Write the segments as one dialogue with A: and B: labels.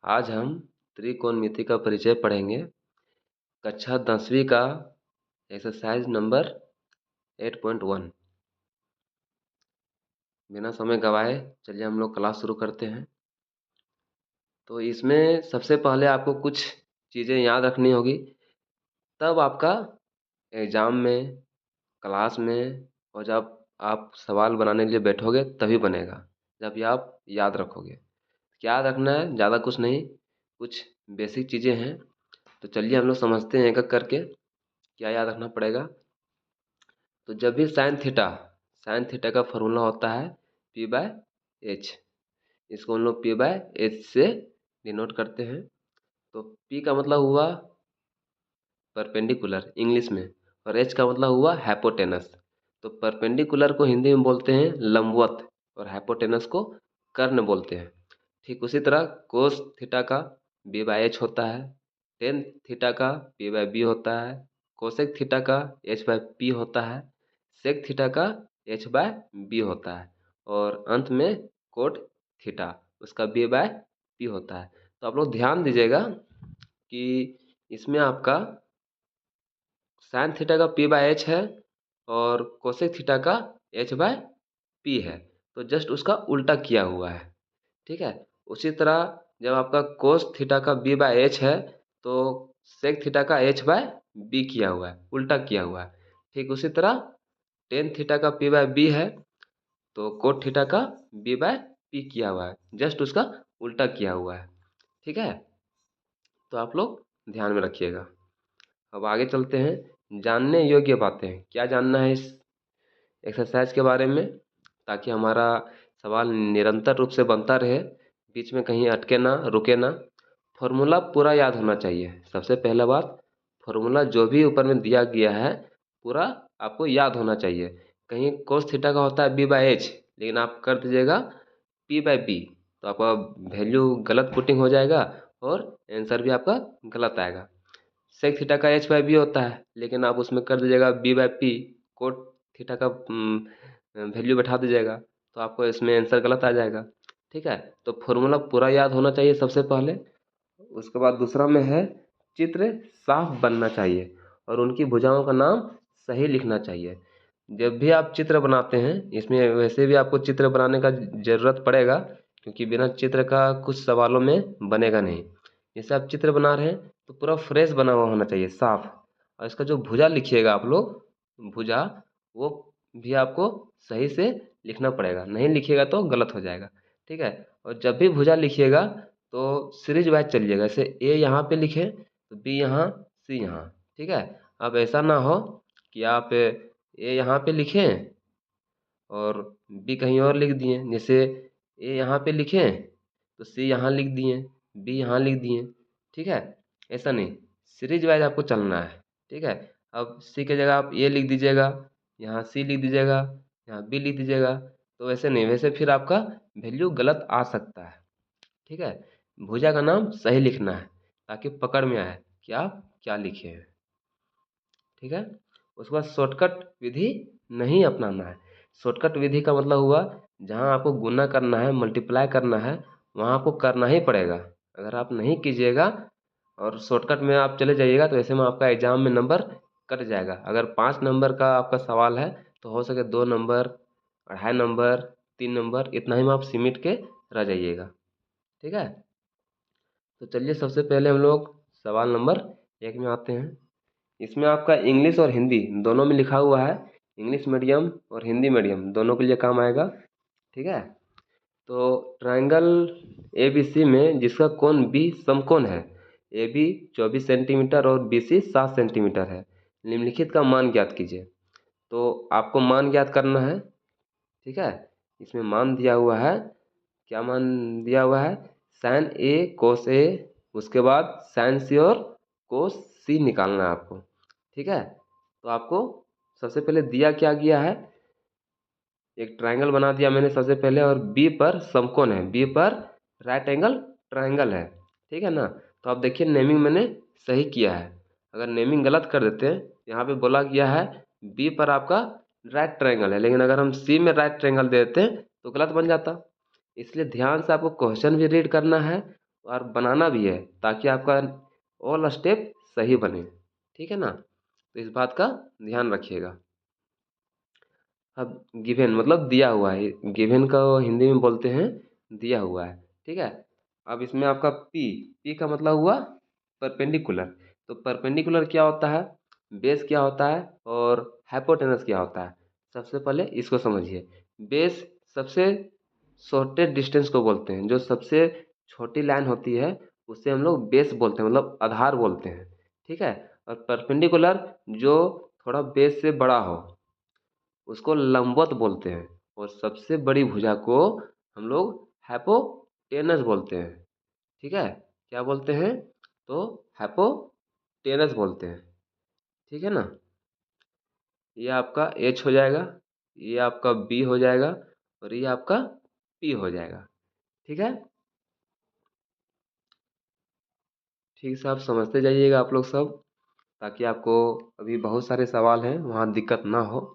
A: आज हम त्रिकोणमिति का परिचय पढ़ेंगे। कक्षा 10वीं का एक्सरसाइज नंबर 8.1। बिना समय गवाए चलिए हम लोग क्लास शुरू करते हैं। तो इसमें सबसे पहले आपको कुछ चीज़ें याद रखनी होगी, तब आपका एग्ज़ाम में, क्लास में और जब आप सवाल बनाने के लिए बैठोगे तभी बनेगा, जब ये आप याद रखोगे। क्या याद रखना है? ज़्यादा कुछ नहीं, कुछ बेसिक चीज़ें हैं। तो चलिए हम लोग समझते हैं एक एक करके क्या याद रखना पड़ेगा। तो जब भी साइन थीटा का फॉर्मूला होता है P/h। इसको हम लोग P/h से डिनोट करते हैं। तो P का मतलब हुआ परपेंडिकुलर इंग्लिश में, और H का मतलब हुआ हाइपोटेनस। तो परपेंडिकुलर को हिंदी में बोलते हैं लंबवत, और हाइपोटेनस को कर्ण बोलते हैं। ठीक उसी तरह कोस थीटा का B/h होता है, टेन थीटा का P/b होता है, कोसेक थीटा का H/p होता है, सेक थीटा का H/b होता है, और अंत में कोट थीटा उसका B/p होता है। तो आप लोग ध्यान दीजिएगा कि इसमें आपका साइन थीटा का P/h है और कोसेक थीटा का H/p है, तो जस्ट उसका उल्टा किया हुआ है। ठीक है। उसी तरह जब आपका कोस थीटा का B/h है तो सेक थीटा का H/b किया हुआ है, उल्टा किया हुआ है। ठीक उसी तरह टेन थीटा का P/b है तो कोट थीटा का B/p किया हुआ है, जस्ट उसका उल्टा किया हुआ है। ठीक है, तो आप लोग ध्यान में रखिएगा। अब आगे चलते हैं, जानने योग्य बातें। क्या जानना है इस एक्सरसाइज के बारे में, ताकि हमारा सवाल निरंतर रूप से बनता रहे, बीच में कहीं अटके ना, रुके ना। फॉर्मूला पूरा याद होना चाहिए। सबसे पहला बात, फॉर्मूला जो भी ऊपर में दिया गया है पूरा आपको याद होना चाहिए। कहीं कोस थीटा का होता है B/h, लेकिन आप कर दीजिएगा P/b, तो आपका वैल्यू गलत पुटिंग हो जाएगा और आंसर भी आपका गलत आएगा। सेक थीटा का H/b होता है, लेकिन आप उसमें कर दीजिएगा B/p, कोट थीटा का वैल्यू बैठा दीजिएगा, तो आपको इसमें आंसर गलत आ जाएगा। ठीक है, तो फॉर्मूला पूरा याद होना चाहिए सबसे पहले। उसके बाद दूसरा में है चित्र साफ बनना चाहिए और उनकी भुजाओं का नाम सही लिखना चाहिए। जब भी आप चित्र बनाते हैं, इसमें वैसे भी आपको चित्र बनाने का ज़रूरत पड़ेगा, क्योंकि बिना चित्र का कुछ सवालों में बनेगा नहीं। जैसे आप चित्र बना रहे हैं तो पूरा फ्रेश बना हुआ होना चाहिए, साफ। और इसका जो भुजा लिखिएगा आप लोग, भुजा, वो भी आपको सही से लिखना पड़ेगा, नहीं लिखिएगा तो गलत हो जाएगा। ठीक है, और जब भी भुजा लिखिएगा तो सीरीज वाइज चलिएगा। जैसे ए यहाँ पे लिखें तो बी यहाँ, सी यहाँ। ठीक है, अब ऐसा ना हो कि आप ए यहाँ पे लिखें और बी कहीं और लिख दिए। जैसे ए यहाँ पे लिखें तो सी यहाँ लिख दिए, बी यहाँ लिख दिए। ठीक है, ऐसा नहीं, सीरीज वाइज आपको चलना है। ठीक है, अब सी की जगह आप ए लिख दीजिएगा, यहाँ सी लिख दीजिएगा, यहाँ बी लिख दीजिएगा। तो वैसे नहीं, वैसे फिर आपका वैल्यू गलत आ सकता है। ठीक है, भुजा का नाम सही लिखना है ताकि पकड़ में आए कि आप क्या लिखे हैं। ठीक है, उसके बाद शॉर्टकट विधि नहीं अपनाना है। शॉर्टकट विधि का मतलब हुआ जहाँ आपको गुना करना है, मल्टीप्लाई करना है, वहाँ आपको करना ही पड़ेगा। अगर आप नहीं कीजिएगा और शॉर्टकट में आप चले जाइएगा तो ऐसे में आपका एग्जाम में नंबर कट जाएगा। अगर 5 नंबर का आपका सवाल है तो हो सके 2 नंबर, 2.5 नंबर, 3 नंबर, इतना ही में आप सिमट के रह जाइएगा। ठीक है, तो चलिए सबसे पहले हम लोग सवाल नंबर 1 में आते हैं। इसमें आपका इंग्लिश और हिंदी दोनों में लिखा हुआ है। इंग्लिश मीडियम और हिंदी मीडियम दोनों के लिए काम आएगा। ठीक है, तो ट्रायंगल ABC में जिसका कोण बी समकोण है, AB 24 सेंटीमीटर और BC 7 सेंटीमीटर है, निम्नलिखित का मान ज्ञात कीजिए। तो आपको मान ज्ञात करना है। ठीक है, इसमें मान दिया हुआ है, क्या मान दिया हुआ है? साइन A कोस A, उसके बाद साइन C और कोस C निकालना है आपको। ठीक है, तो आपको सबसे पहले दिया क्या गया है, एक ट्रायंगल बना दिया मैंने सबसे पहले, और बी पर समकोण है, बी पर राइट एंगल ट्रायंगल है। ठीक है ना, तो आप देखिए नेमिंग मैंने सही किया है। अगर नेमिंग गलत कर देते हैं, यहाँ पे बोला गया है बी पर आपका राइट ट्रायंगल है, लेकिन अगर हम सी में राइट ट्रायंगल दे देते हैं तो गलत बन जाता। इसलिए ध्यान से आपको क्वेश्चन भी रीड करना है और बनाना भी है ताकि आपका ऑल स्टेप सही बने। ठीक है ना, तो इस बात का ध्यान रखिएगा। अब गिवन मतलब दिया हुआ है, गिवन का हिंदी में बोलते हैं दिया हुआ है। ठीक है, अब इसमें आपका पी, पी का मतलब हुआ परपेंडिकुलर। तो परपेंडिकुलर क्या होता है, बेस क्या होता है और हाइपोटेनस क्या होता है, सबसे पहले इसको समझिए। बेस सबसे शॉर्टेस्ट डिस्टेंस को बोलते हैं, जो सबसे छोटी लाइन होती है उसे हम लोग बेस बोलते हैं, मतलब आधार बोलते हैं। ठीक है, और परपेंडिकुलर जो थोड़ा बेस से बड़ा हो उसको लंबवत बोलते हैं, और सबसे बड़ी भुजा को हम लोग हाइपोटेनस बोलते हैं। ठीक है, क्या बोलते हैं, तो हाइपोटेनस बोलते हैं। ठीक है ना, ये आपका एच हो जाएगा, ये आपका बी हो जाएगा और ये आपका पी हो जाएगा। ठीक है, ठीक से आप समझते जाइएगा आप लोग सब, ताकि आपको अभी बहुत सारे सवाल हैं वहाँ दिक्कत ना हो।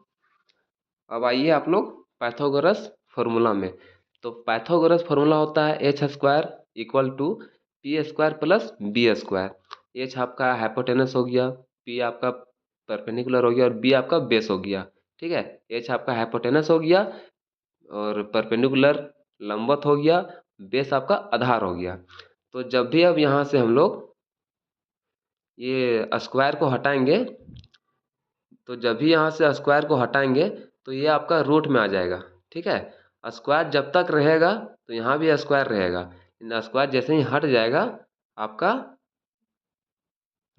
A: अब आइए आप लोग पाइथागोरस फार्मूला में। तो पाइथागोरस फार्मूला होता है H square equal to P square plus B square. H आपका हाइपोटेनस हो गया, पी आपका परपेंडिकुलर हो गया और बी आपका बेस हो गया। ठीक है, एच आपका हाइपोटेनस हो गया और परपेंडिकुलर लंबवत हो गया, बेस आपका आधार हो गया। तो जब भी अब यहाँ से हम लोग ये स्क्वायर को हटाएंगे, तो जब भी यहाँ से स्क्वायर को हटाएंगे तो ये आपका रूट में आ जाएगा। ठीक है, स्क्वायर जब तक रहेगा तो यहाँ भी स्क्वायर रहेगा, लेकिन स्क्वायर जैसे ही हट जाएगा आपका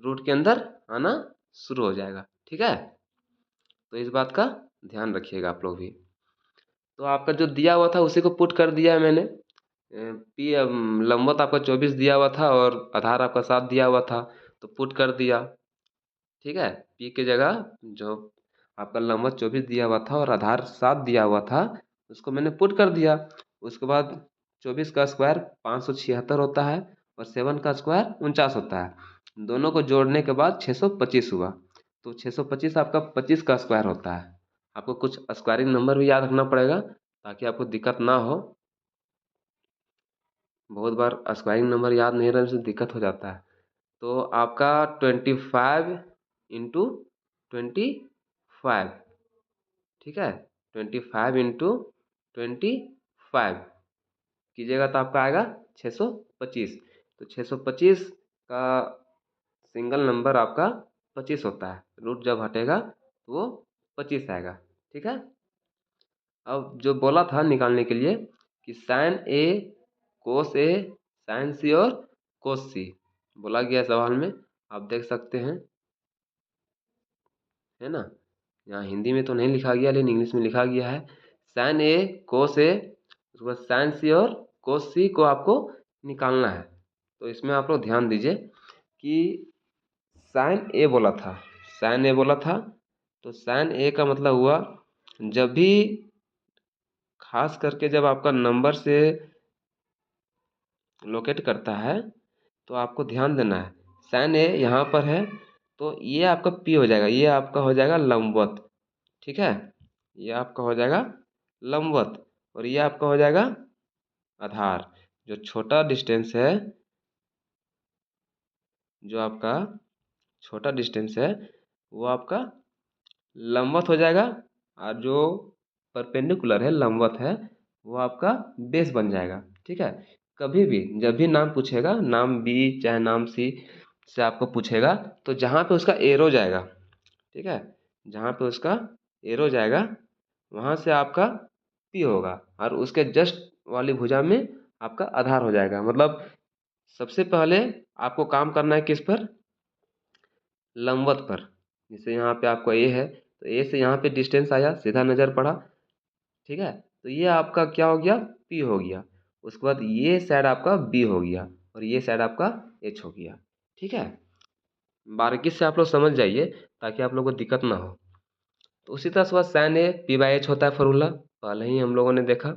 A: रूट के अंदर आना शुरू हो जाएगा। ठीक है, तो इस बात का ध्यान रखिएगा आप लोग भी। तो आपका जो दिया हुआ था उसी को पुट कर दिया है मैंने। पी लंबवत आपका 24 दिया हुआ था और आधार आपका 7 दिया हुआ था, तो पुट कर दिया। ठीक है, पी की जगह जो आपका लंबवत 24 दिया हुआ था और आधार 7 दिया हुआ था उसको मैंने पुट कर दिया। उसके बाद 24 का स्क्वायर 576 होता है और 7 का स्क्वायर 49 होता है। दोनों को जोड़ने के बाद 625 हुआ। तो 625 आपका 25 का स्क्वायर होता है। आपको कुछ स्क्वायरिंग नंबर भी याद रखना पड़ेगा ताकि आपको दिक्कत ना हो। बहुत बार स्क्वायरिंग नंबर याद नहीं रहने से दिक्कत हो जाता है। तो आपका 25 इंटू 25, ठीक है, 25 इंटू 25 कीजिएगा तो आपका आएगा 625। तो 625 का सिंगल नंबर आपका 25 होता है, रूट जब हटेगा तो वो 25 आएगा। ठीक है, अब जो बोला था निकालने के लिए कि साइन ए कोस ए साइन सी और कोस सी बोला गया है सवाल में, आप देख सकते हैं, है ना। यहाँ हिंदी में तो नहीं लिखा गया लेकिन इंग्लिश में लिखा गया है साइन ए कोस ए, उसके बाद साइन सी और कोस सी को आपको निकालना है। तो इसमें आप लोग ध्यान दीजिए कि साइन ए बोला था, साइन ए बोला था, तो साइन ए का मतलब हुआ जब भी, खास करके जब आपका नंबर से लोकेट करता है तो आपको ध्यान देना है। साइन ए यहाँ पर है तो ये आपका पी हो जाएगा, ये आपका हो जाएगा लंबवत। ठीक है, ये आपका हो जाएगा लंबवत और ये आपका हो जाएगा आधार। जो छोटा डिस्टेंस है, जो आपका छोटा डिस्टेंस है वो आपका लंबवत हो जाएगा, और जो परपेंडिकुलर है लंबवत है वो आपका बेस बन जाएगा। ठीक है, कभी भी जब भी नाम पूछेगा, नाम बी चाहे नाम सी से आपको पूछेगा, तो जहाँ पे उसका एरो जाएगा, ठीक है, जहाँ पे उसका एरो जाएगा वहाँ से आपका पी होगा और उसके जस्ट वाली भुजा में आपका आधार हो जाएगा। मतलब सबसे पहले आपको काम करना है किस पर, लंबवत पर। जैसे यहाँ पे आपको ए है तो ए से यहाँ पे डिस्टेंस आया, सीधा नज़र पड़ा, ठीक है, तो ये आपका क्या हो गया, पी हो गया। उसके बाद ये साइड आपका बी हो गया और ये साइड आपका एच हो गया। ठीक है, बारीकी से आप लोग समझ जाइए ताकि आप लोगों को दिक्कत ना हो। तो उसी तरह से sine A P by H होता है फॉर्मूला, पहले ही हम लोगों ने देखा।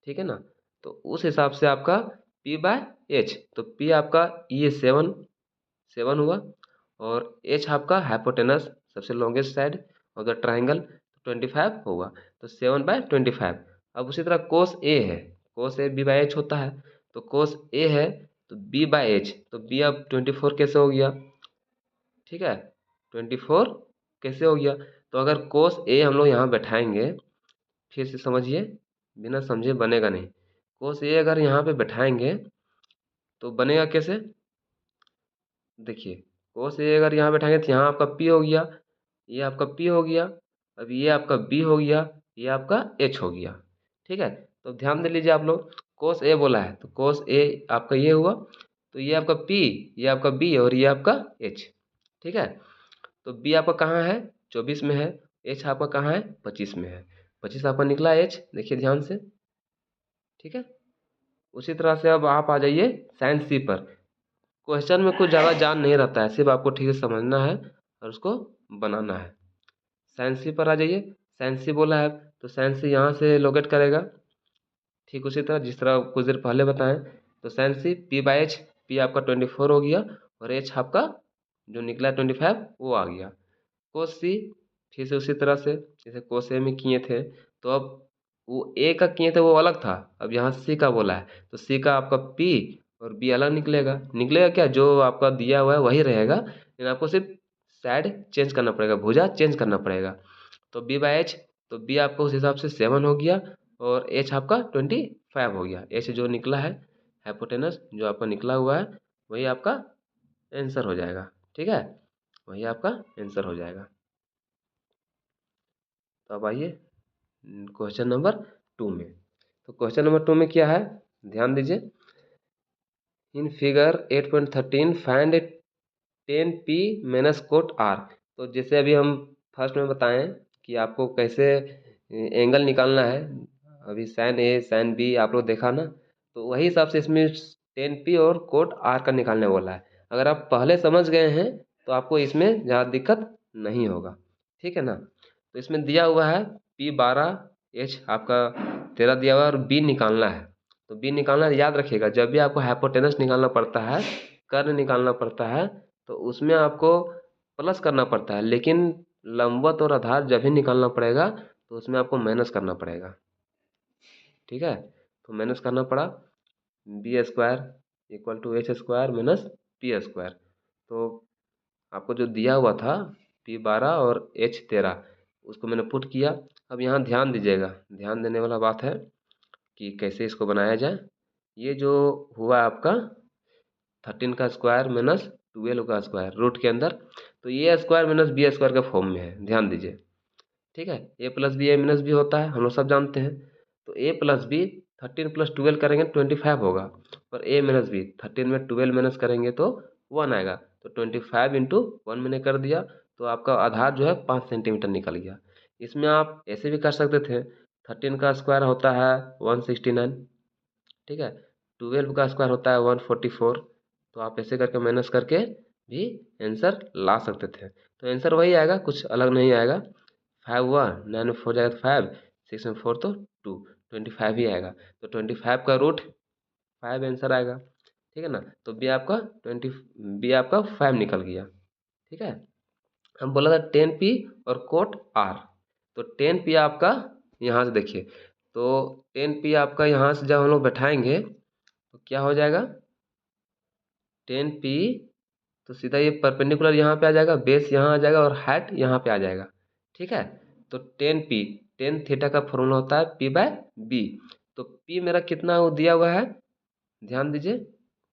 A: ठीक है ना, तो उस हिसाब से आपका पी बाय एच, तो पी आपका ये 7 हुआ और एच आपका हाइपोटेनस सबसे longest side of the triangle 25 होगा, तो 7/25। अब उसी तरह कोस ए है, कोस ए बी बाई एच होता है, तो कोस ए है तो बी बाई एच, तो बी अब 24 कैसे हो गया, ठीक है, 24 कैसे हो गया। तो अगर कोस ए हम लोग यहाँ बैठाएंगे, फिर से समझिए, बिना समझे बनेगा नहीं। कोस ए अगर यहाँ पे बैठाएंगे तो बनेगा कैसे, देखिए कोस ए अगर यहाँ बैठाएंगे तो यहाँ आपका पी हो गया, ये आपका पी हो गया, अब ये आपका बी हो गया, ये आपका एच हो गया, ठीक है। तो ध्यान दे लीजिए आप लोग, कोस ए बोला है तो कोस ए आपका ये हुआ, तो ये आपका पी, ये आपका बी और ये आपका एच, ठीक है। तो बी आपका कहाँ है, 24 में है, एच आपका कहाँ है, 25 में है, 25 आपका निकला एच, देखिए ध्यान से, ठीक है। उसी तरह से अब आप आ जाइए साइंस सी पर। क्वेश्चन में कुछ ज़्यादा जान नहीं रहता है, सिर्फ आपको ठीक से समझना है और उसको बनाना है। साइंस सी पर आ जाइए, साइंस सी बोला है तो साइंस सी यहाँ से लोकेट करेगा, ठीक उसी तरह जिस तरह कुछ देर पहले बताएं। तो sine C P by H, P आपका 24 हो गया और एच आपका जो निकला 25 वो आ गया। कोस सी फिर से उसी तरह से जैसे कोस ए में किए थे, तो अब वो ए का किए थे वो अलग था, अब यहाँ सी का बोला है तो सी का आपका पी और बी अलग निकलेगा, निकलेगा क्या, जो आपका दिया हुआ है वही रहेगा, लेकिन आपको सिर्फ साइड चेंज करना पड़ेगा, भुजा चेंज करना पड़ेगा। तो बी बाई एच, तो बी आपका उस हिसाब से 7 हो गया और एच आपका 25 हो गया। एच जो निकला है हाइपोटेनस जो आपका निकला हुआ है वही आपका आंसर हो जाएगा, ठीक है, वही आपका आंसर हो जाएगा। तो अब आइए क्वेश्चन नंबर 2 में। तो क्वेश्चन नंबर 2 में क्या है, ध्यान दीजिए, in figure 8.13 find 10p minus cot r. तो जैसे अभी हम फर्स्ट में बताएं कि आपको कैसे एंगल निकालना है, अभी साइन ए साइन बी आप लोग देखा ना, तो वही हिसाब से इसमें 10p और कोट आर का निकालने वाला है। अगर आप पहले समझ गए हैं तो आपको इसमें ज़्यादा दिक्कत नहीं होगा, ठीक है ना। तो इसमें दिया हुआ है P12 H आपका 13 दिया हुआ है और B निकालना है। तो B निकालना याद रखिएगा, जब भी आपको हाइपोटेनस निकालना पड़ता है, कर्ण निकालना पड़ता है, तो उसमें आपको प्लस करना पड़ता है, लेकिन लंबवत और आधार जब भी निकालना पड़ेगा तो उसमें आपको माइनस करना पड़ेगा, ठीक है। तो माइनस करना पड़ा, b square equal to h square minus p square. तो आपको जो दिया हुआ था P12 और H13 उसको मैंने पुट किया। अब यहाँ ध्यान दीजिएगा, ध्यान देने वाला बात है कि कैसे इसको बनाया जाए। ये जो हुआ आपका 13 का स्क्वायर माइनस 12 का स्क्वायर रूट के अंदर, तो ये स्क्वायर माइनस बी स्क्वायर के फॉर्म में है, ध्यान दीजिए, ठीक है। ए प्लस बी ए माइनस बी होता है, हम लोग सब जानते हैं। तो ए प्लस बी 13 प्लस 12 करेंगे 25 होगा, और ए माइनस बी 13 में 12 माइनस करेंगे तो 1 आएगा। तो 25 इंटू 1 मैंने कर दिया, तो आपका आधार जो है 5 सेंटीमीटर निकल गया। इसमें आप ऐसे भी कर सकते थे, 13 का स्क्वायर होता है 169, ठीक है, 12 का स्क्वायर होता है 144, तो आप ऐसे करके माइनस करके भी आंसर ला सकते थे। तो आंसर वही आएगा, कुछ अलग नहीं आएगा। 5 हुआ, 9 में 4 जाएगा तो 5, 6 में 4 तो 2, 25 ही आएगा। तो 25 का रूट 5 आंसर आएगा, ठीक है ना। तो बी आपका 5 निकल गया, ठीक है। हम बोला था 10p और कोट आर, तो 10p आपका यहाँ से देखिए, तो 10p आपका यहाँ से जब हम लोग बैठाएंगे तो क्या हो जाएगा, 10p, तो सीधा ये परपेंडिकुलर यहाँ पे आ जाएगा, बेस यहाँ आ जाएगा और हाइट यहाँ पे आ जाएगा, ठीक है। तो 10p, 10 थीटा का फॉर्मूला होता है p बाय बी। तो p मेरा कितना वो दिया हुआ है, ध्यान दीजिए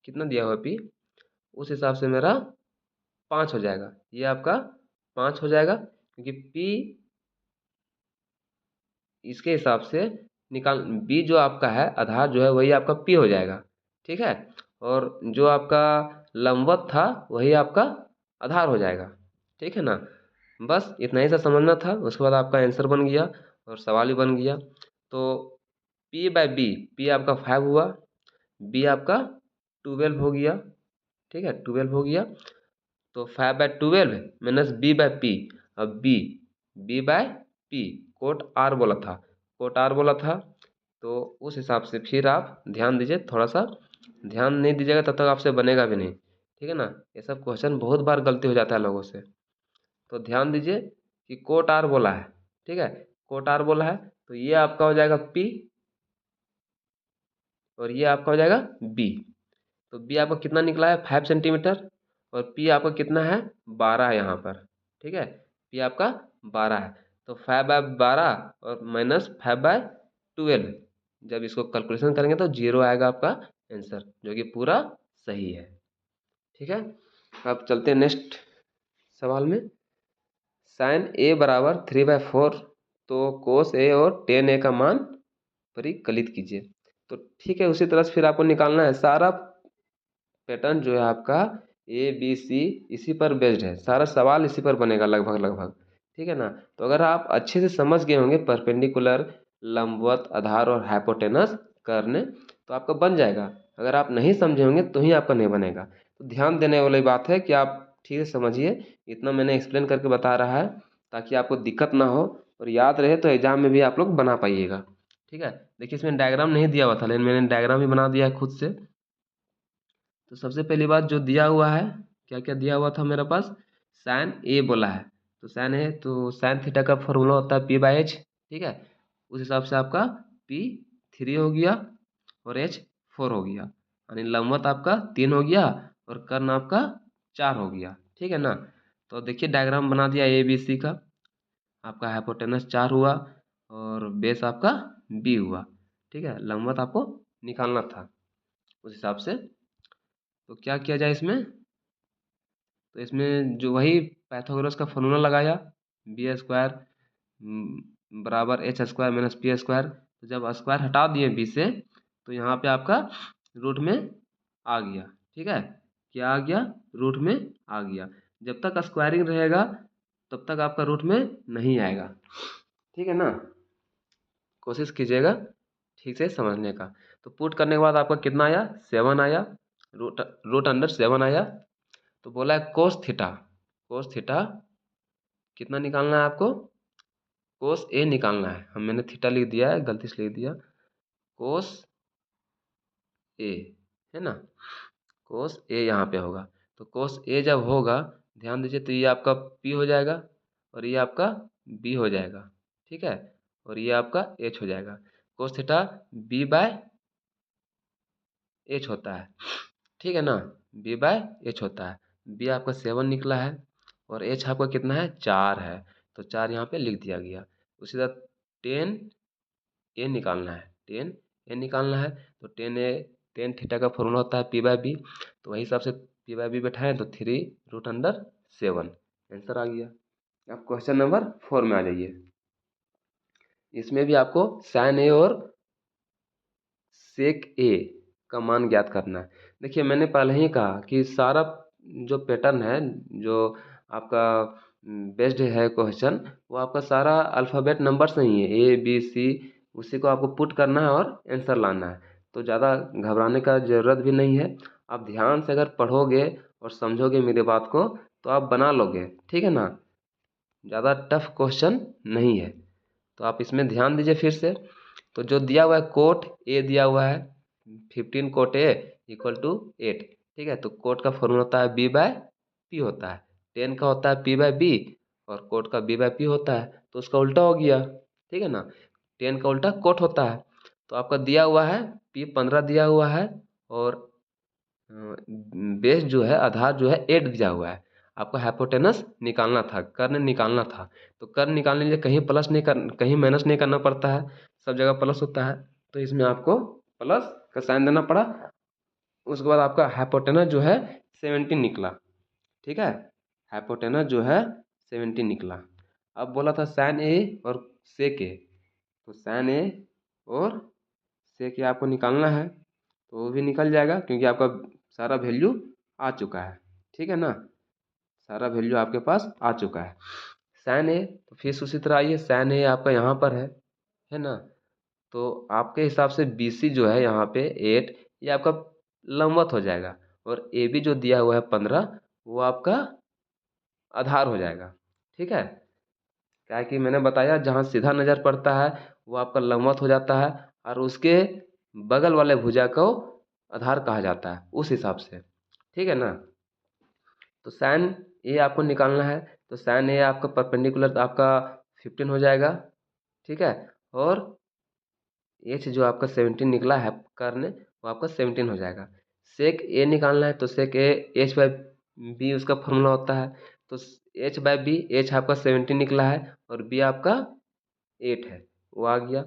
A: कितना दिया हुआ है p, उस हिसाब से मेरा 5 हो जाएगा, ये आपका 5 हो जाएगा, क्योंकि p इसके हिसाब से निकाल, बी जो आपका है आधार जो है वही आपका पी हो जाएगा, ठीक है। और जो आपका लंबवत था वही आपका आधार हो जाएगा, ठीक है ना। बस इतना ही सा समझना था, उसके बाद आपका आंसर बन गया और सवाल भी बन गया। तो पी बाय बी, पी आपका 5 हुआ, बी आपका 12 हो गया, ठीक है, 12 हो गया। तो 5/12 माइनस बी बाय पी, अब b by p, cot r बोला था, कोट आर बोला था। तो उस हिसाब से फिर आप ध्यान दीजिए, थोड़ा सा ध्यान नहीं दीजिएगा तब तक आपसे बनेगा भी नहीं, ठीक है ना। ये सब क्वेश्चन बहुत बार गलती हो जाता है लोगों से, तो ध्यान दीजिए कि कोट आर बोला है, ठीक है, कोट आर बोला है, तो ये आपका हो जाएगा पी और ये आपका हो जाएगा बी। तो बी आपका कितना निकला है 5 सेंटीमीटर, और पी आपका कितना है 12 है यहाँ पर। ठीक है, पी आपका 12 है, तो 5/12 और -5/12, जब इसको कैलकुलेशन करेंगे तो 0 आएगा आपका आंसर, जो कि पूरा सही है। ठीक है, अब चलते हैं नेक्स्ट सवाल में। साइन ए बराबर 3/4, तो कोस ए और टेन ए का मान परिकलित कीजिए। तो ठीक है, उसी तरह से फिर आपको निकालना है। सारा पैटर्न जो है आपका ए बी सी इसी पर बेस्ड है, सारा सवाल इसी पर बनेगा लगभग लगभग। ठीक है ना, तो अगर आप अच्छे से समझ गए होंगे परपेंडिकुलर, लंबवत, आधार और हाइपोटेनस करने, तो आपका बन जाएगा। अगर आप नहीं समझे होंगे तो ही आपका नहीं बनेगा। तो ध्यान देने वाली बात है कि आप ठीक से समझिए, इतना मैंने एक्सप्लेन करके बता रहा है ताकि आपको दिक्कत ना हो और याद रहे, तो एग्जाम में भी आप लोग बना पाइएगा। ठीक है, देखिए इसमें डायग्राम नहीं दिया हुआ था, लेकिन मैंने डायग्राम भी बना दिया है खुद से। तो सबसे पहली बात जो दिया हुआ है, क्या क्या दिया हुआ था मेरे पास, साइन ए बोला है, तो साइन ए, तो साइन थीटा का फॉर्मूला होता है P/H। ठीक है, उस हिसाब से आपका P 3 हो गया और H 4 हो गया, यानी लंबवत आपका 3 हो गया और कर्ण आपका 4 हो गया। ठीक है ना, तो देखिए डायग्राम बना दिया ए बी सी का। आपका हाइपोटेनस 4 हुआ और बेस आपका बी हुआ। ठीक है, लंबवत आपको निकालना था उस हिसाब से। तो क्या किया जाए इसमें, तो इसमें जो वही पाइथागोरस का फॉर्मूला लगाया, B² बराबर H² माइनस P²। तो जब स्क्वायर हटा दिए बी से, तो यहाँ पे आपका रूट में आ गया। ठीक है, क्या आ गया, रूट में आ गया। जब तक स्क्वायरिंग रहेगा तब तक आपका रूट में नहीं आएगा। ठीक है ना, कोशिश कीजिएगा ठीक से समझने का। तो पुट करने के बाद आपका कितना आया, 7 आया, रूट रूट अंडर 7 आया। तो बोला है कोस थीटा, कोस थीटा कितना निकालना है आपको, कोस ए निकालना है। मैंने थीटा लिख दिया है, गलती से लिख दिया, कोस ए, है ना, कोस ए यहाँ पे होगा। तो कोस ए जब होगा, ध्यान दीजिए, तो ये आपका पी हो जाएगा और ये आपका बी हो जाएगा। ठीक है, और ये आपका एच हो जाएगा। कोस थीटा B/H होता है। ठीक है ना, B/H होता है। बी आपका 7 निकला है और एच आपका कितना है, 4 है, तो 4 यहाँ पे लिख दिया गया। उसी तरह 10 ए निकालना है, 10 ए निकालना है। तो 10 थीटा का फॉर्मूला होता है P/B, तो वही हिसाब से P/B बैठाएं तो 3√7 आंसर आ गया। अब क्वेश्चन नंबर 4 में आ जाइए। इसमें भी आपको साइन ए और सेक ए का मान ज्ञात करना है। देखिए मैंने पहले ही कहा कि सारा जो पैटर्न है, जो आपका बेस्ड है क्वेश्चन, वो आपका सारा अल्फ़ाबेट नंबर से ही है, ए बी सी, उसी को आपको पुट करना है और आंसर लाना है। तो ज़्यादा घबराने का ज़रूरत भी नहीं है। आप ध्यान से अगर पढ़ोगे और समझोगे मेरी बात को, तो आप बना लोगे। ठीक है ना, ज़्यादा टफ क्वेश्चन नहीं है। तो आप इसमें ध्यान दीजिए फिर से। तो जो दिया हुआ है कोट ए दिया हुआ है, 15 कोट ए इक्वल टू 8। ठीक है, तो कोट का फॉर्मूला होता है B/P होता है, 10 का होता है P/B और कोट का B/P होता है, तो उसका उल्टा हो गया। ठीक है ना, 10 का उल्टा कोट होता है। तो आपका दिया हुआ है P 15 दिया हुआ है और बेस जो है, आधार जो है 8 दिया हुआ है। आपको हाइपोटेनस निकालना था, कर्ण निकालना था। तो कर्ण निकालने के लिए कहीं प्लस नहीं कर, कहीं माइनस नहीं करना पड़ता है, सब जगह प्लस होता है। तो इसमें आपको प्लस का साइन देना पड़ा। उसके बाद आपका हाइपोटेनस जो है 17 निकला। ठीक है, हाइपोटेनस जो है 17 निकला। अब बोला था साइन ए और सेक ए, तो साइन ए और सेक ए आपको निकालना है, तो वो भी निकल जाएगा क्योंकि आपका सारा वैल्यू आ चुका है। ठीक है ना, सारा वैल्यू आपके पास आ चुका है। साइन ए, तो फिर उसी तरह आइए, साइन ए आपका यहाँ पर है ना, तो आपके हिसाब से बी सी जो है यहाँ पे 8, ये आपका लंबवत हो जाएगा, और ए बी जो दिया हुआ है 15, वो आपका आधार हो जाएगा। ठीक है, क्या है कि मैंने बताया जहाँ सीधा नज़र पड़ता है वो आपका लंबवत हो जाता है, और उसके बगल वाले भुजा को आधार कहा जाता है उस हिसाब से। ठीक है ना, तो साइन ए आपको निकालना है। तो साइन ए आपका परपेंडिकुलर आपका 15 हो जाएगा। ठीक है, और एच जो आपका 17 निकला है करने, वो आपका 17 हो जाएगा। सेक ए निकालना है तो सेक ए एच बाई बी उसका फॉर्मूला होता है। तो एच बाई बी, एच आपका 17 निकला है और बी आपका 8 है, वो आ गया,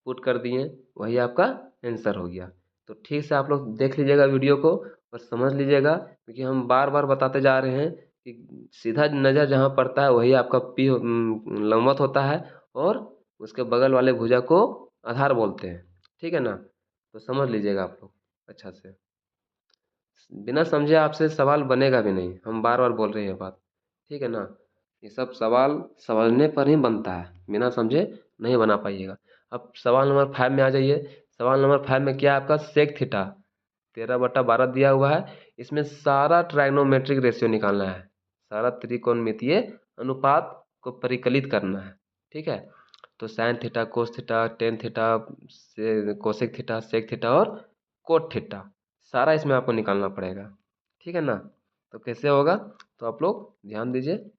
A: पुट कर दिए, वही आपका आंसर हो गया। तो ठीक से आप लोग देख लीजिएगा वीडियो को और समझ लीजिएगा, क्योंकि हम बार बार बताते जा रहे हैं कि सीधा नज़र जहाँ पड़ता है वही आपका लंबवत होता है, और उसके बगल वाले भुजा को आधार बोलते हैं। ठीक है ना, तो समझ लीजिएगा आप लोग अच्छा से। बिना समझे आपसे सवाल बनेगा भी नहीं, हम बार बार बोल रहे हैं बात। ठीक है ना, ये सब सवाल समझने पर ही बनता है, बिना समझे नहीं बना पाइएगा। अब सवाल नंबर 5 में आ जाइए। सवाल नंबर 5 में क्या है आपका, सेक थीटा 13/12 दिया हुआ है। इसमें सारा ट्राइग्नोमेट्रिक रेशियो निकालना है, सारा त्रिकोणमितीय अनुपात को परिकलित करना है। ठीक है, तो sine theta, cos theta, tan theta, से कोसेक थीटा, सेक थीटा और कोट थीटा, सारा इसमें आपको निकालना पड़ेगा। ठीक है ना, तो कैसे होगा, तो आप लोग ध्यान दीजिए।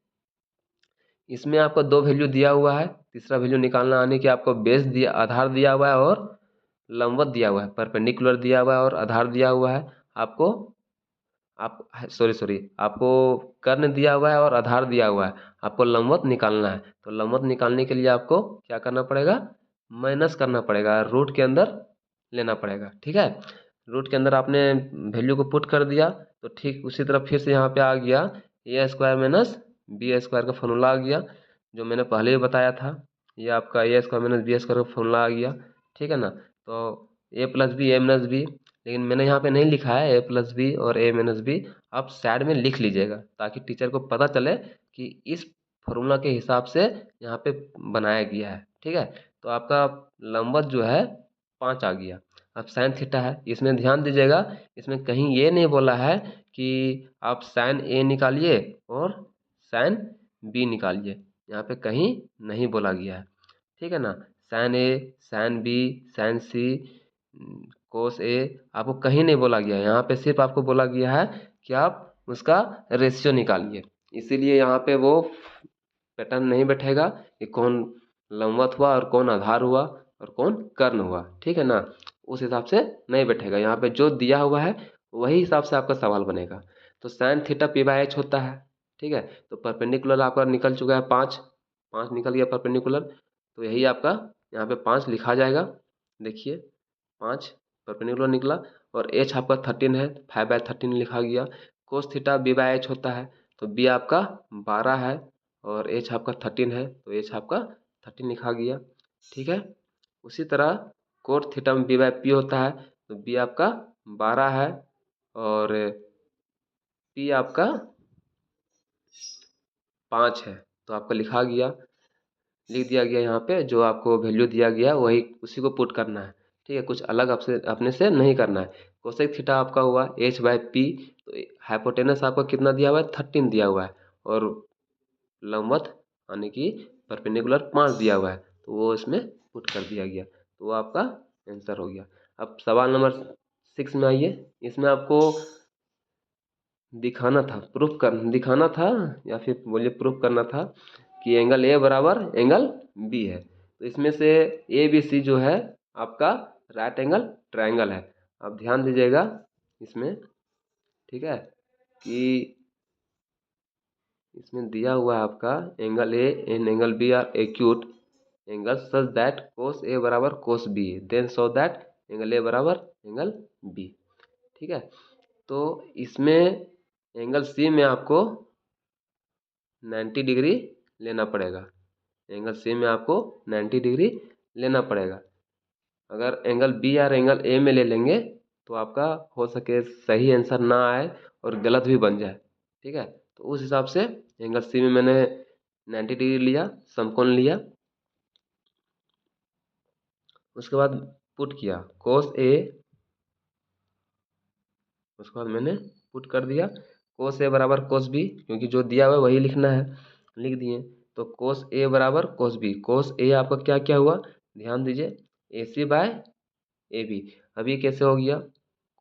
A: इसमें आपको दो वैल्यू दिया हुआ है, तीसरा वैल्यू निकालना आने की आपको बेस दिया, आधार दिया हुआ है और लंबवत दिया हुआ है, परपेंडिकुलर दिया हुआ है और आधार दिया हुआ है। आपको आप सॉरी आपको कर्ण दिया हुआ है और आधार दिया हुआ है, आपको लंबवत निकालना है। तो लंबवत निकालने के लिए आपको क्या करना पड़ेगा, माइनस करना पड़ेगा, रूट के अंदर लेना पड़ेगा। ठीक है, रूट के अंदर आपने वैल्यू को पुट कर दिया, तो ठीक उसी तरह फिर से यहाँ पे आ गया ए स्क्वायर माइनस बी स्क्वायर का फॉर्मूला आ गया, जो मैंने पहले ही बताया था। ये आपका ए स्क्वायर माइनस बी स्क्वायर का फॉर्मूला आ गया। ठीक है ना, तो ए प्लस बी, ए माइनस बी, लेकिन मैंने यहाँ पे नहीं लिखा है ए प्लस बी और ए माइनस बी, आप साइड में लिख लीजिएगा ताकि टीचर को पता चले कि इस फॉर्मूला के हिसाब से यहाँ पे बनाया गया है। ठीक है, तो आपका लंबवत जो है 5 आ गया। अब साइन थीटा है, इसमें ध्यान दीजिएगा, इसमें कहीं ये नहीं बोला है कि आप साइन ए निकालिए और साइन बी निकालिए, यहाँ पे कहीं नहीं बोला गया है। ठीक है ना, साइन ए, साइन बी, साइन सी, कोस ए, आपको कहीं नहीं बोला गया है। यहाँ पे सिर्फ आपको बोला गया है कि आप उसका रेशियो निकालिए, इसीलिए यहाँ पे वो पैटर्न नहीं बैठेगा कि कौन लंबवत हुआ और कौन आधार हुआ और कौन कर्ण हुआ। ठीक है ना, उस हिसाब से नहीं बैठेगा, यहाँ पे जो दिया हुआ है वही हिसाब से आपका सवाल बनेगा। तो sine theta P by H होता है। ठीक है, तो परपेंडिकुलर आपका निकल चुका है 5, 5 निकल गया परपेंडिकुलर, तो यही आपका यहाँ पे 5 लिखा जाएगा। देखिए 5 परपेंडिकुलर निकला, और एच आपका 13 है, 5/13 लिखा गया। Cos theta b by H होता है, तो बी आपका 12 है और एच आपका 13 है, तो एच आपका 13 लिखा गया। ठीक है, उसी तरह कोट थीटा में बी बाई पी होता है, तो बी आपका 12 है और पी आपका 5 है, तो आपका लिखा गया, लिख दिया गया। यहाँ पे जो आपको वैल्यू दिया गया वही उसी को पुट करना है। ठीक है, कुछ अलग आपसे अपने से नहीं करना है। कोसेक थीटा आपका हुआ एच बाई पी, तो हाइपोटेनस आपका कितना दिया हुआ है, 13 दिया हुआ है, और लंबवत यानी कि परपेंडिकुलर 5 दिया हुआ है, तो वो इसमें पुट कर दिया गया, तो वो आपका आंसर हो गया। अब सवाल नंबर 6 में आइए। इसमें आपको दिखाना था, दिखाना था, या फिर बोलिए प्रूफ करना था कि एंगल ए बराबर एंगल बी है। तो इसमें से ए बी सी जो है आपका राइट एंगल ट्रायंगल है। अब ध्यान दीजिएगा इसमें, ठीक है, कि इसमें दिया हुआ है आपका angle A and angle B are acute angle such that cos A बराबर cos B, then so that angle A बराबर एंगल बी। ठीक है, तो इसमें एंगल सी में आपको 90 डिग्री लेना पड़ेगा, एंगल सी में आपको 90 डिग्री लेना पड़ेगा। अगर एंगल बी या एंगल ए में ले लेंगे तो आपका हो सके सही आंसर ना आए और गलत भी बन जाए। ठीक है, तो उस हिसाब से एंगल सी में मैंने 90 डिग्री लिया, समकोण लिया। उसके बाद पुट किया कोस ए, उसके बाद मैंने पुट कर दिया कोस ए बराबर कोस बी, क्योंकि जो दिया हुआ है वही लिखना है, लिख दिए। तो कोस ए बराबर कोस बी, कोस ए आपका क्या क्या हुआ, ध्यान दीजिए, ए सी बाय ए बी। अभी कैसे हो गया,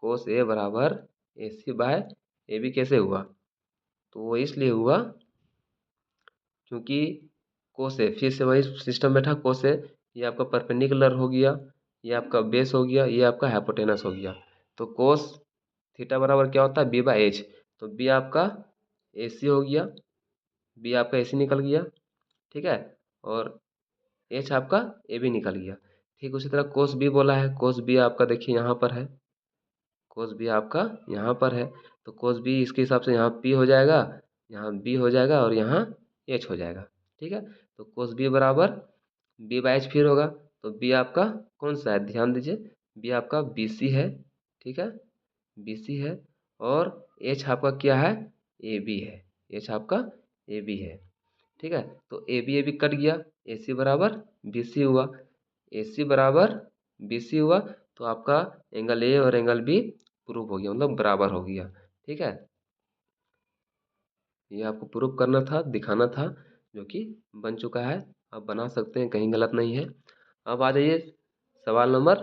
A: कोस ए बराबर ए सी बाय ए बी कैसे हुआ, तो वो इसलिए हुआ क्योंकि कोस ए, फिर से वही सिस्टम बैठा, कोस ए ये आपका परपेंडिकुलर हो गया, ये आपका बेस हो गया, ये आपका हाइपोटेनस हो गया। तो कोस थीटा बराबर क्या होता है बी बाई एच। तो बी आपका ए सी हो गया, बी आपका ए सी निकल गया, ठीक है। और एच आपका ए बी निकल गया। ठीक उसी तरह कोस बी बोला है, कोस बी आपका देखिए यहाँ पर है, कोस बी आपका यहाँ पर है। तो कोस बी इसके हिसाब से यहाँ पी हो जाएगा, यहाँ बी हो जाएगा और यहाँ एच हो जाएगा, ठीक है। तो कोस बी बराबर बी बाई एच फिर होगा। तो बी आपका कौन सा है, ध्यान दीजिए, बी आपका बी सी है, ठीक है, बी सी है। और एच आपका क्या है, ए बी है, एच आपका ए बी है, ठीक है। तो ए बी कट गया, ए सी बराबर बी सी हुआ, ए सी बराबर बी सी हुआ। तो आपका एंगल ए और एंगल बी प्रूव हो गया, मतलब बराबर हो गया, ठीक है। ये आपको प्रूव करना था, दिखाना था, जो कि बन चुका है। आप बना सकते हैं, कहीं गलत नहीं है। अब आ जाइए सवाल नंबर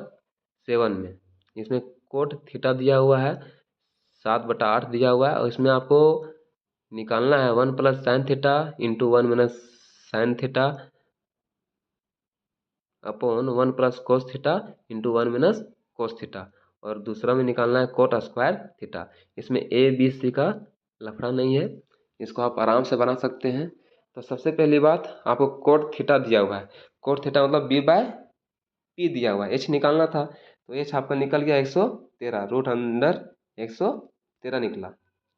A: 7 में। इसमें कोट थीटा दिया हुआ है, 7/8 दिया हुआ है, और इसमें आपको निकालना है 1 plus sine theta into 1 minus sine theta upon 1 plus cos theta into 1 minus cos theta. और दूसरा में निकालना है कोट स्क्वायर थीटा। इसमें ए बी सी का लफड़ा नहीं है, इसको आप आराम से बना सकते हैं। तो सबसे पहली बात, आपको कोट थीटा दिया हुआ है, कोट थीटा मतलब बी बाय पी दिया हुआ है, एच निकालना था। तो एच आपका निकल गया 113, रूट अंडर 113 निकला,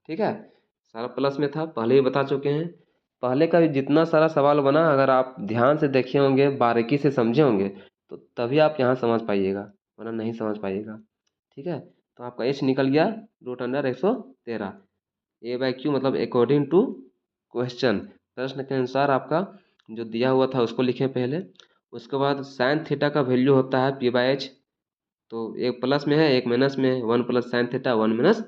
A: ठीक है। सारा प्लस में था, पहले ही बता चुके हैं। पहले का भी जितना सारा सवाल बना, अगर आप ध्यान से देखे होंगे, बारीकी से समझे होंगे, तो तभी आप यहाँ समझ पाइएगा, वरना नहीं समझ पाइएगा, ठीक है। तो आपका एच निकल गया root under 113। A by q मतलब अकॉर्डिंग टू क्वेश्चन, प्रश्न के अनुसार आपका जो दिया हुआ था उसको लिखें पहले। उसके बाद साइन थीटा का वैल्यू होता है पी बाई एच। तो एक प्लस में है एक माइनस में है, 1 plus sine theta 1 minus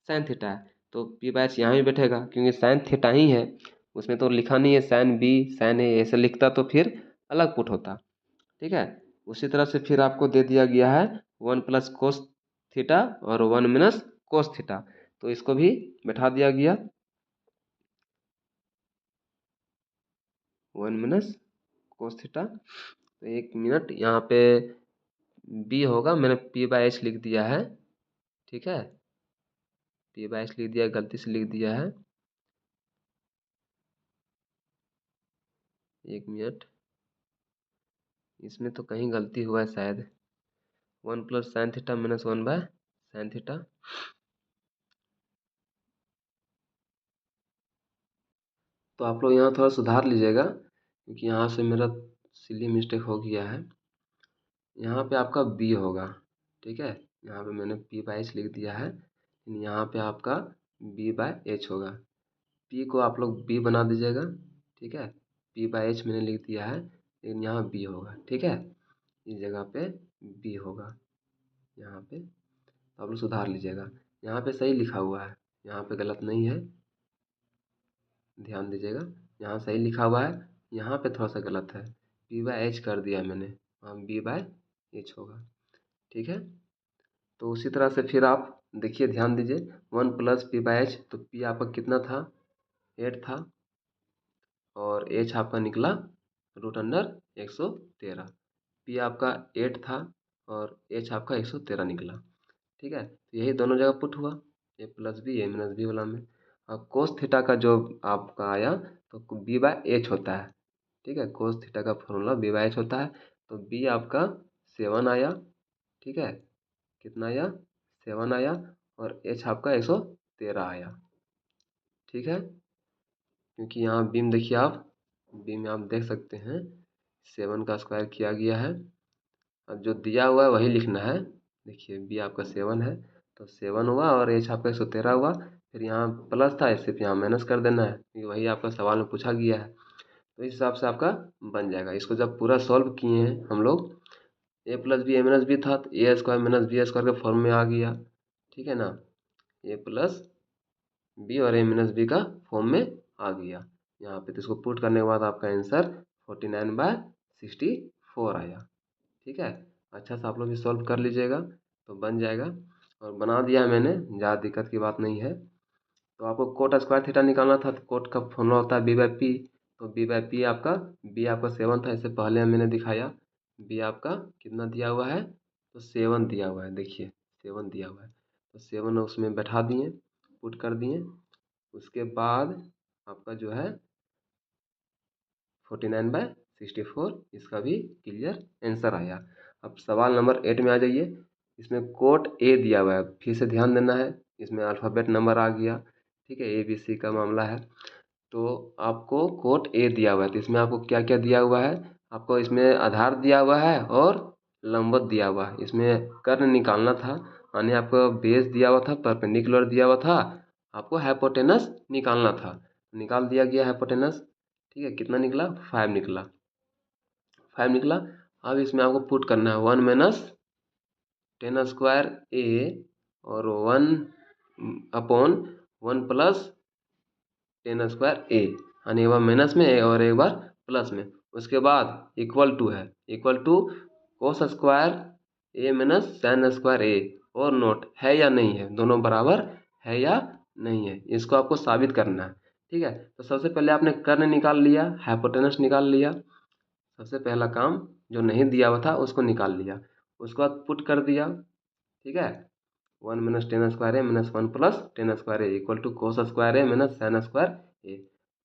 A: sine theta है। तो पी बाई एच यहाँ भी बैठेगा, क्योंकि साइन थीटा ही है, उसमें तो लिखा नहीं है साइन बी साइन ए, ऐसे लिखता तो फिर अलग पुट होता, ठीक है। उसी तरह से फिर आपको दे दिया गया है 1 प्लस कोस थीटा और 1 माइनस कोस थीटा। तो इसको भी बैठा दिया गया, 1 माइनस कोस थीटा। तो 1 मिनट, यहाँ पे बी होगा, मैंने पी बाई एच लिख दिया है, ठीक है, पी बाई एच लिख दिया, गलती से लिख दिया है। 1 मिनट, इसमें तो कहीं गलती हुआ है शायद। 1 plus sine theta minus 1 by sine theta. तो आप लोग यहाँ थोड़ा सुधार लीजिएगा, क्योंकि यहाँ से मेरा सिली मिस्टेक हो गया है। यहाँ पे आपका बी होगा, ठीक है, यहाँ पे मैंने पी बाई एच लिख दिया है, लेकिन यहाँ पे आपका बी बाय एच होगा। पी को आप लोग बी बना दीजिएगा, ठीक है, पी बाई एच मैंने लिख दिया है, लेकिन यहाँ बी होगा, ठीक है, इस जगह पे बी होगा यहाँ पे। तो आप लोग सुधार लीजिएगा, यहाँ पे सही लिखा हुआ है, यहाँ पे गलत नहीं है, ध्यान दीजिएगा। यहाँ सही लिखा हुआ है, यहाँ पे थोड़ा सा गलत है, पी बाय एच कर दिया मैंने, वहाँ बी बाय एच होगा, ठीक है। तो उसी तरह से फिर आप देखिए, ध्यान दीजिए, 1 प्लस पी बाई एच, तो पी आपका कितना था, 8 था, और एच आपका निकला रूट अंडर 113। पी आपका 8 था और एच आपका 113 निकला, ठीक है। तो यही दोनों जगह पुट हुआ, ए प्लस बी ए माइनस बी वाला में। और कोस थीटा का जो आपका आया, तो बी बाय एच होता है, ठीक है, कोस थीटा का फॉर्मूला बी बाय एच होता है। तो बी आपका 7 आया, ठीक है, कितना आया, 7 आया, और एच आपका 113 आया, ठीक है। क्योंकि यहाँ बीम देखिए आप, बीम में आप देख सकते हैं 7 का स्क्वायर किया गया है। अब जो दिया हुआ है वही लिखना है। देखिए बी आपका 7 है, तो 7 हुआ, और एच आपका 113 हुआ। फिर यहाँ प्लस था, सिर्फ यहाँ माइनस कर देना है, क्योंकि वही आपका सवाल में पूछा गया है। तो इस हिसाब से आपका बन जाएगा। इसको जब पूरा सॉल्व किए हैं हम लोग, ए प्लस बी ए माइनस बी था, तो ए स्क्वायर माइनस बी स्क्वायर के फॉर्म में आ गया, ठीक है ना, ए प्लस बी और ए माइनस बी का फॉर्म में आ गया यहाँ पे। तो इसको पुट करने के बाद आपका आंसर 49/64 आया, ठीक है। अच्छा से आप लोग भी सॉल्व कर लीजिएगा, तो बन जाएगा। और बना दिया है मैंने, ज़्यादा दिक्कत की बात नहीं है। तो आपको कोट स्क्वायर थीटा निकालना था, तो कोट का फॉर्मूला होता है बी बाई पी। तो बी बाई पी आपका, बी आपका 7 था, इससे पहले मैंने दिखाया। बी आपका कितना दिया हुआ है, तो 7 दिया हुआ है, देखिए 7 दिया हुआ है। तो 7 उसमें बैठा दिए, पुट कर दिए। उसके बाद आपका जो है 49/64 इसका भी क्लियर आंसर आया। अब सवाल नंबर 8 में आ जाइए। इसमें कोट ए दिया हुआ है, फिर से ध्यान देना है। इसमें अल्फ़ाबेट नंबर आ गया, ठीक है, ABC का मामला है। तो आपको कोट ए दिया हुआ है, तो इसमें आपको क्या क्या दिया हुआ है? आपको इसमें आधार दिया हुआ है और लंबवत दिया हुआ है। इसमें कर्ण निकालना था, यानी आपको बेस दिया हुआ था, परपेंडिकुलर दिया हुआ था, आपको हाइपोटेनस निकालना था। निकाल दिया गया हाइपोटेनस, ठीक है। कितना निकला? 5 निकला, 5 निकला। अब इसमें आपको पुट करना है 1 - 10² ए और 1/1 + 10² ए, यानी एक बार माइनस में और एक बार प्लस में। उसके बाद इक्वल टू है, equal to cos square A minus sine square A, और नोट है या नहीं है, दोनों बराबर है या नहीं है, इसको आपको साबित करना है, ठीक है। तो सबसे पहले आपने कर्ण निकाल लिया, हाइपोटेनस निकाल लिया। सबसे पहला काम जो नहीं दिया हुआ था उसको निकाल लिया। उसके बाद पुट कर दिया, ठीक है। 1 - 10² A minus 1 + 10² A equal to cos square A minus sine square A.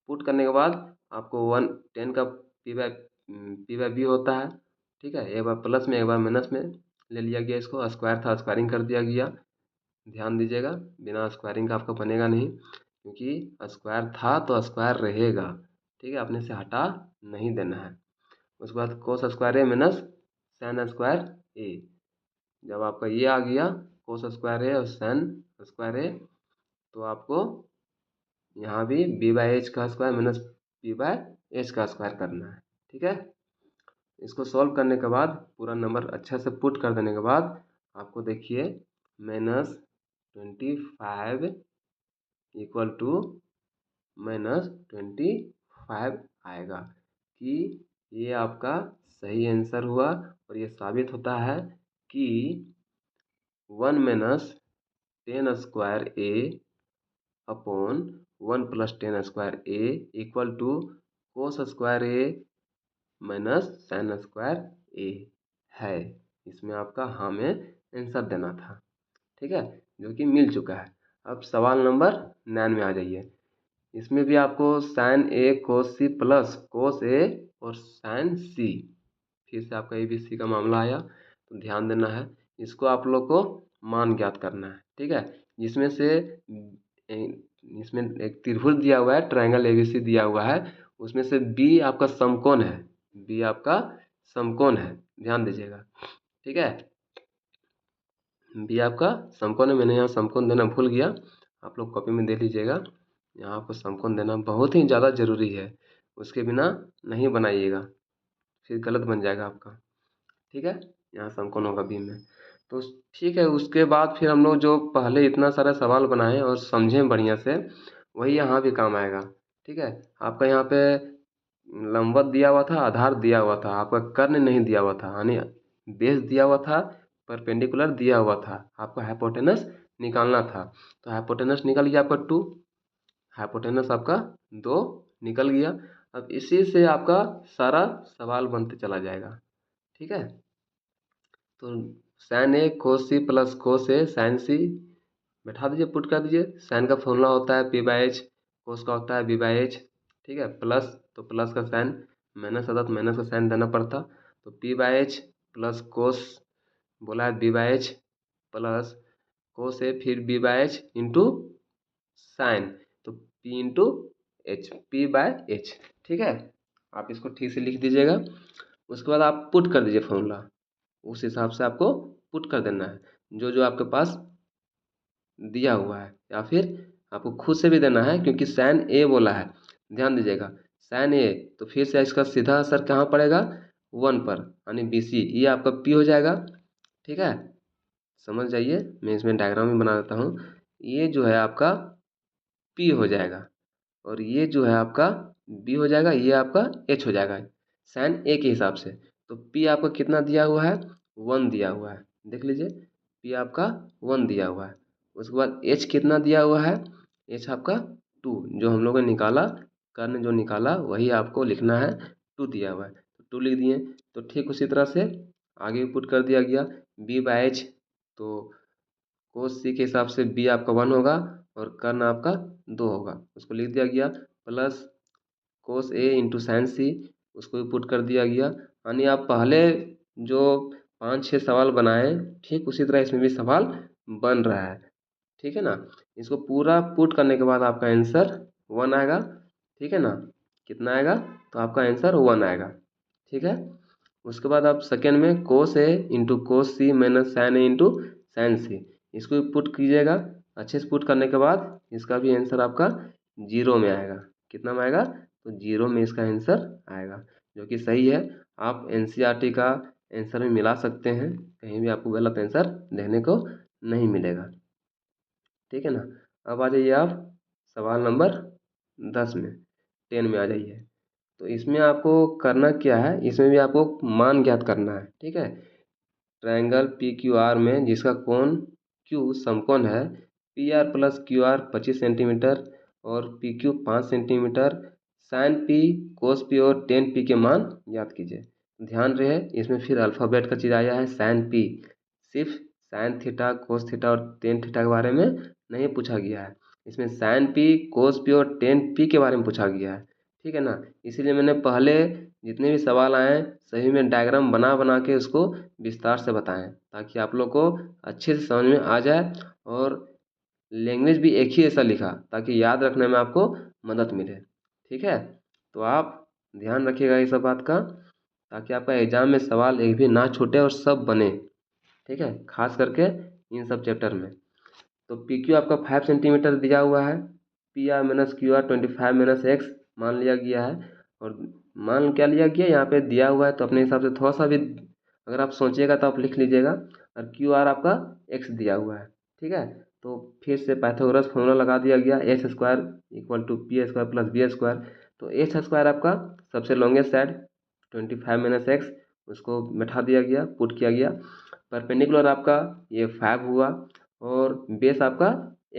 A: Put करने के बाद आपको 10 का पी बाई बी होता है, ठीक है। एक बार प्लस में एक बार माइनस में ले लिया गया, इसको स्क्वायर था स्क्वायरिंग कर दिया गया। ध्यान दीजिएगा, बिना स्क्वायरिंग का आपका बनेगा नहीं, क्योंकि स्क्वायर था तो स्क्वायर रहेगा, ठीक है, अपने से हटा नहीं देना है। उसके बाद कोस square A minus sine square ए, जब आपका ये आ गया कोस स्क्वायर ए और साइन स्क्वायर ए, तो आपको यहाँ भी b/h का स्क्वायर माइनस p/h का स्क्वायर करना है, ठीक है। इसको सॉल्व करने के बाद पूरा नंबर अच्छा से पुट कर देने के बाद आपको देखिए -25 इक्वल टू -25 आएगा, कि ये आपका सही आंसर हुआ। और ये साबित होता है कि 1 - 10² A upon 1 + 10² A equal to cos square A minus sine square A है। इसमें आपका हाँ में आंसर देना था, ठीक है, जो कि मिल चुका है। अब सवाल नंबर 9 में आ जाइए। इसमें भी आपको साइन ए कोस सी प्लस कोस ए और साइन सी, फिर से आपका ABC का मामला आया, तो ध्यान देना है। इसको आप लोग को मान ज्ञात करना है, ठीक है। जिसमें से इसमें एक त्रिभुज दिया हुआ है, ट्रायंगल ABC दिया हुआ है, उसमें से बी आपका समकोण है, बी आपका समकोण है, ध्यान दीजिएगा, ठीक है। बी आपका समकोण है, मैंने यहाँ समकोण देना भूल गया, आप लोग कॉपी में दे लीजिएगा। यहाँ आपको समकोण देना बहुत ही ज़्यादा ज़रूरी है, उसके बिना नहीं बनाइएगा, फिर गलत बन जाएगा आपका, ठीक है। यहाँ समकोण होगा बी में, तो ठीक है। उसके बाद फिर हम लोग जो पहले इतना सारा सवाल बनाए और समझें बढ़िया से, वही यहाँ भी काम आएगा, ठीक है। आपका यहाँ पे लंबवत दिया हुआ था, आधार दिया हुआ था, आपका कर्ण नहीं दिया हुआ था, यानी बेस दिया हुआ था, परपेंडिकुलर दिया हुआ था, आपको हाइपोटेनस निकालना था। तो हाइपोटेनस निकल गया आपका 2, हाइपोटेनस आपका 2 निकल गया। अब इसी से आपका सारा सवाल बनते चला जाएगा, ठीक है। तो साइन ए कोस सी प्लस कोस ए साइन सी बैठा दीजिए, पुट कर दीजिए। साइन का फॉर्मूला होता है p/h, कोस का होता है b/h, ठीक है। प्लस तो प्लस का साइन, माइनस आता तो माइनस का साइन देना पड़ता, तो p/h प्लस कोस बोला है b/h प्लस कोस ए फिर b/h इंटू साइन, तो p इंटू h, p/h, ठीक है। आप इसको ठीक से लिख दीजिएगा। उसके बाद आप पुट कर दीजिए फॉर्मूला, उस हिसाब से आपको पुट कर देना है, जो जो आपके पास दिया हुआ है, या फिर आपको खुद से भी देना है, क्योंकि साइन ए बोला है, ध्यान दीजिएगा। साइन ए, तो फिर से इसका सीधा असर कहाँ पड़ेगा? 1 पर, यानी BC, ये आपका P हो जाएगा, ठीक है। समझ जाइए, मैं इसमें डायग्राम भी बना देता हूँ। ये जो है आपका P हो जाएगा, और ये जो है आपका B हो जाएगा, ये आपका H हो जाएगा, साइन ए के हिसाब से। तो P आपका कितना दिया हुआ है? 1 दिया हुआ है, देख लीजिए, P आपका 1 दिया हुआ है। उसके बाद H कितना दिया हुआ है? H आपका 2, जो हम लोगों ने निकाला, कर्ण जो निकाला वही आपको लिखना है, 2 दिया हुआ है, तो 2 लिख दिए। तो ठीक उसी तरह से आगे पुट कर दिया गया b/h, तो कोस सी के हिसाब से बी आपका 1 होगा और कर्ण आपका 2 होगा, उसको लिख दिया गया। प्लस कोस ए इंटू साइन सी, उसको भी पुट कर दिया गया। यानी आप पहले जो 5-6 सवाल बनाए ठीक उसी तरह इसमें भी सवाल बन रहा है, ठीक है ना। इसको पूरा पुट करने के बाद आपका आंसर 1 आएगा, ठीक है ना। कितना आएगा, तो आपका आंसर 1 आएगा, ठीक है। उसके बाद आप सेकेंड में कोस ए इंटू कोस सी माइनस साइन ए इंटू साइन सी, इसको भी पुट कीजिएगा। अच्छे से पुट करने के बाद इसका भी आंसर आपका 0 में आएगा। कितना में आएगा, तो 0 में इसका आंसर आएगा, जो कि सही है। आप एनसीईआरटी का आंसर में मिला सकते हैं, कहीं भी आपको गलत आंसर देखने को नहीं मिलेगा, ठीक है ना। अब आ जाइए आप सवाल नंबर 10 में, 10 में आ जाइए। तो इसमें आपको करना क्या है, इसमें भी आपको मान ज्ञात करना है, ठीक है। ट्रायंगल पी क्यू आर में जिसका कोण क्यू समकोण है, P R plus Q R 25 centimetre और P Q 5 centimetre, sine P cos P और टेन पी के मान ज्ञात कीजिए। ध्यान रहे इसमें फिर अल्फ़ाबेट का चीज़ आया है, साइन पी। सिर्फ साइन थीटा कोस थीटा और टेन थीटा के बारे में नहीं पूछा गया है, इसमें साइन पी कोस पी और टेन पी के बारे में पूछा गया है, ठीक है ना। इसीलिए मैंने पहले जितने भी सवाल आए सही में डायग्राम बना बना के उसको विस्तार से बताएं, ताकि आप लोग को अच्छे से समझ में आ जाए। और लैंग्वेज भी एक ही ऐसा लिखा ताकि याद रखने में आपको मदद मिले, ठीक है। तो आप ध्यान रखिएगा इस सब बात का, ताकि आपका एग्जाम में सवाल एक भी ना छूटे और सब बने, ठीक है, खास करके इन सब चैप्टर में। तो पी क्यू आपका 5 सेंटीमीटर दिया हुआ है, P are minus Q R 25 - x मान लिया गया है। और मान क्या लिया गया, यहाँ पे दिया हुआ है तो अपने हिसाब से थोड़ा सा भी अगर आप सोचिएगा तो आप लिख लीजिएगा। और क्यू आर आपका x दिया हुआ है, ठीक है। तो फिर से पाइथागोरस फॉर्मूला लगा दिया गया, h square equal to P square plus B square. तो एच स्क्वायर आपका सबसे लॉन्गेस्ट साइड 25 - x, उसको बैठा दिया गया, पुट किया गया। परपेंडिकुलर आपका ये 5 हुआ और बेस आपका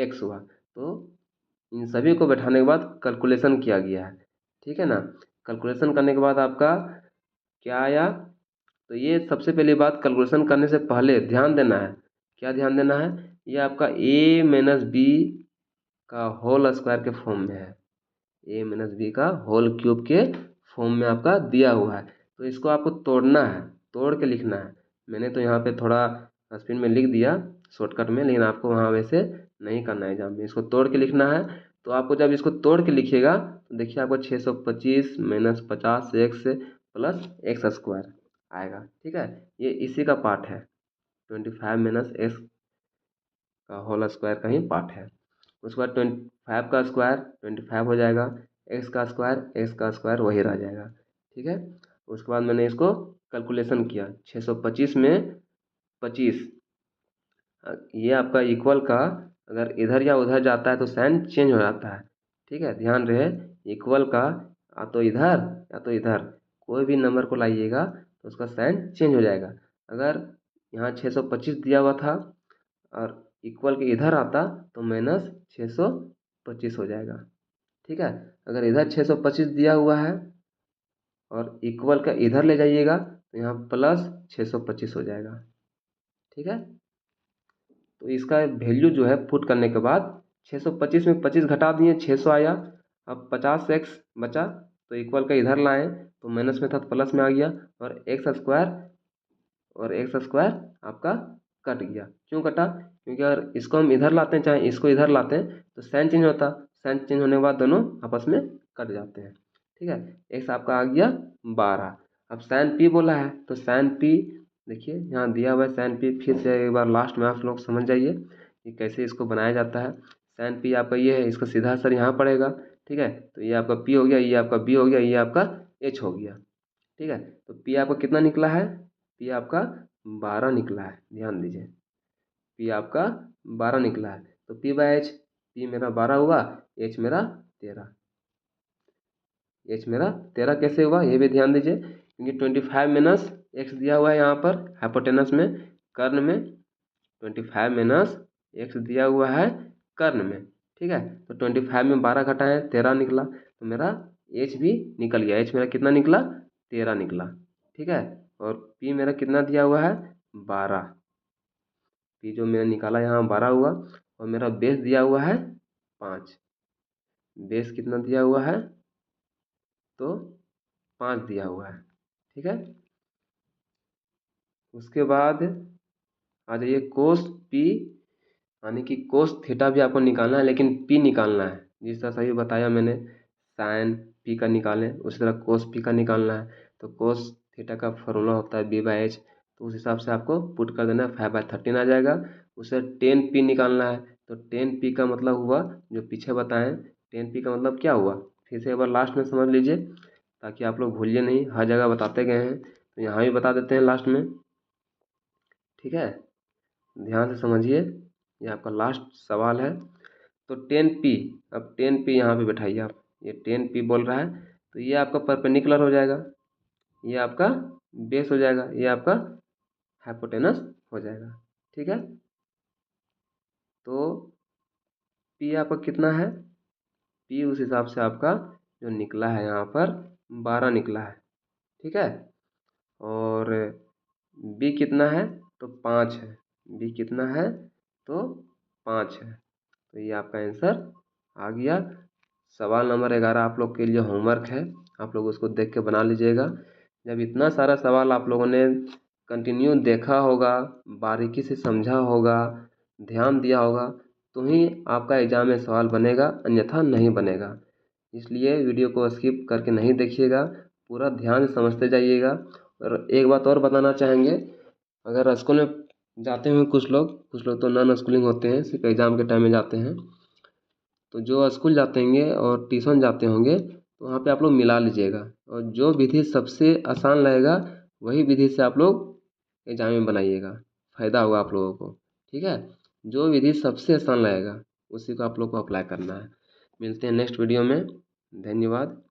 A: x हुआ। तो इन सभी को बैठाने के बाद कैलकुलेशन किया गया है, ठीक है ना। कैलकुलेशन करने के बाद आपका क्या आया, तो ये सबसे पहली बात, कैलकुलेशन करने से पहले ध्यान देना है, क्या ध्यान देना है, ये आपका a माइनस बी का होल स्क्वायर के फॉर्म में है, a माइनस बी का होल क्यूब के फॉर्म में आपका दिया हुआ है। तो इसको आपको तोड़ना है, तोड़ के लिखना है। मैंने तो यहाँ पे थोड़ा स्पीड में लिख दिया शॉर्टकट में, लेकिन आपको वहाँ वैसे नहीं करना है एग्जाम में, इसको तोड़ के लिखना है। तो आपको जब इसको तोड़ के लिखिएगा तो देखिए आपको 625 minus 50x plus x square आएगा, ठीक है। ये इसी का पार्ट है, 25 माइनस एक्स का होल स्क्वायर का ही पार्ट है। उसके बाद 25 का स्क्वायर 25 हो जाएगा, एक्स का स्क्वायर वही रह जाएगा, ठीक है। उसके बाद मैंने इसको कैलकुलेशन किया, 625 में 25, ये आपका इक्वल का अगर इधर या उधर जाता है तो साइन चेंज हो जाता है, ठीक है। ध्यान रहे इक्वल का या तो इधर या तो इधर कोई भी नंबर को लाइएगा तो उसका साइन चेंज हो जाएगा। अगर यहाँ 625 दिया हुआ था और इक्वल के इधर आता तो माइनस 625 हो जाएगा, ठीक है। अगर इधर 625 दिया हुआ है और इक्वल का इधर ले जाइएगा तो यहाँ प्लस 625 हो जाएगा, ठीक है। तो इसका वैल्यू जो है पुट करने के बाद 625 में 25 घटा दिए 600 आया। अब 50x बचा तो इक्वल का इधर लाएं तो माइनस में था तो प्लस में आ गया, और एक्स स्क्वायर आपका कट गया। क्यों कटा, क्योंकि अगर इसको हम इधर लाते हैं चाहे इसको इधर लाते हैं तो साइन चेंज होता, साइन चेंज होने के बाद दोनों आपस में कट जाते हैं, ठीक है। एक्स आपका आ गया 12। अब साइन पी बोला है तो साइन पी देखिए यहाँ दिया हुआ है साइन पी, फिर से एक बार लास्ट में आप लोग समझ जाइए कि कैसे इसको बनाया जाता है। साइन पी आपका ये है, इसका सीधा असर यहाँ पड़ेगा, ठीक है। तो ये आपका पी हो गया, ये आपका बी हो गया, ये आपका एच हो गया, ठीक है। तो पी आपका कितना निकला है, पी आपका 12 निकला है, ध्यान दीजिए पी आपका 12 निकला है। तो पी बाय एच, पी मेरा 12 हुआ, एच मेरा 13, एच मेरा 13 कैसे हुआ ये भी ध्यान दीजिए, क्योंकि 25 माइनस एक्स दिया हुआ है यहाँ पर हाइपोटेनस में, कर्ण में 25 माइनस एक्स दिया हुआ है कर्ण में, ठीक है। तो 25 में 12 घटाएं 13 निकला, तो मेरा एच भी निकल गया, एच मेरा कितना निकला 13 निकला, ठीक है। और पी मेरा कितना दिया हुआ है 12, पी जो मैंने निकाला यहाँ 12 हुआ, और मेरा बेस दिया हुआ है 5। बेस कितना दिया हुआ है? तो 5 दिया हुआ है। ठीक है, उसके बाद आ जाइए कोस पी, यानी कि कोस थीटा भी आपको निकालना है, लेकिन पी निकालना है। जिस तरह सही बताया मैंने, साइन पी का निकालें, उसी तरह कोस पी का निकालना है। तो कोस थीटा का फॉर्मूला होता है b/h, तो उस हिसाब से आपको पुट कर देना है, 5/13 आ जाएगा। उसे 10p निकालना है, तो 10p का मतलब हुआ, जो पीछे बताएं, 10p का मतलब क्या हुआ, फिर से एक बार लास्ट में समझ लीजिए, ताकि आप लोग भूलिए नहीं, हर जगह बताते गए हैं, तो यहाँ भी बता देते हैं लास्ट में। ठीक है, ध्यान से समझिए, ये आपका लास्ट सवाल है। तो 10p, अब 10p यहाँ पे बैठाइए आप, ये 10p बोल रहा है, तो ये आपका परपेंडिकुलर हो जाएगा, ये आपका बेस हो जाएगा, ये आपका हाइपोटेनस हो जाएगा। ठीक है, तो p आपका कितना है? p उस हिसाब से आपका जो निकला है यहाँ पर 12 निकला है। ठीक है, और b कितना है? तो 5 है। b कितना है? तो 5 है। तो ये आपका आंसर आ गया। सवाल नंबर 11 आप लोग के लिए होमवर्क है, आप लोग उसको देख के बना लीजिएगा। जब इतना सारा सवाल आप लोगों ने कंटिन्यू देखा होगा, बारीकी से समझा होगा, ध्यान दिया होगा, तो ही आपका एग्जाम में सवाल बनेगा, अन्यथा नहीं बनेगा। इसलिए वीडियो को स्किप करके नहीं देखिएगा, पूरा ध्यान से समझते जाइएगा। और एक बात और बताना चाहेंगे, अगर स्कूल में जाते हैं कुछ लोग तो नॉन स्कूलिंग होते हैं, सिर्फ एग्ज़ाम के टाइम में जाते हैं, तो जो स्कूल जाते होंगे और ट्यूशन जाते होंगे, तो वहाँ पे आप लोग मिला लीजिएगा, और जो विधि सबसे आसान लगेगा वही विधि से आप लोग एग्जाम में बनाइएगा, फ़ायदा होगा आप लोगों को। ठीक है, जो विधि सबसे आसान लगेगा उसी को आप लोग को अप्लाई करना है। मिलते हैं नेक्स्ट वीडियो में, धन्यवाद।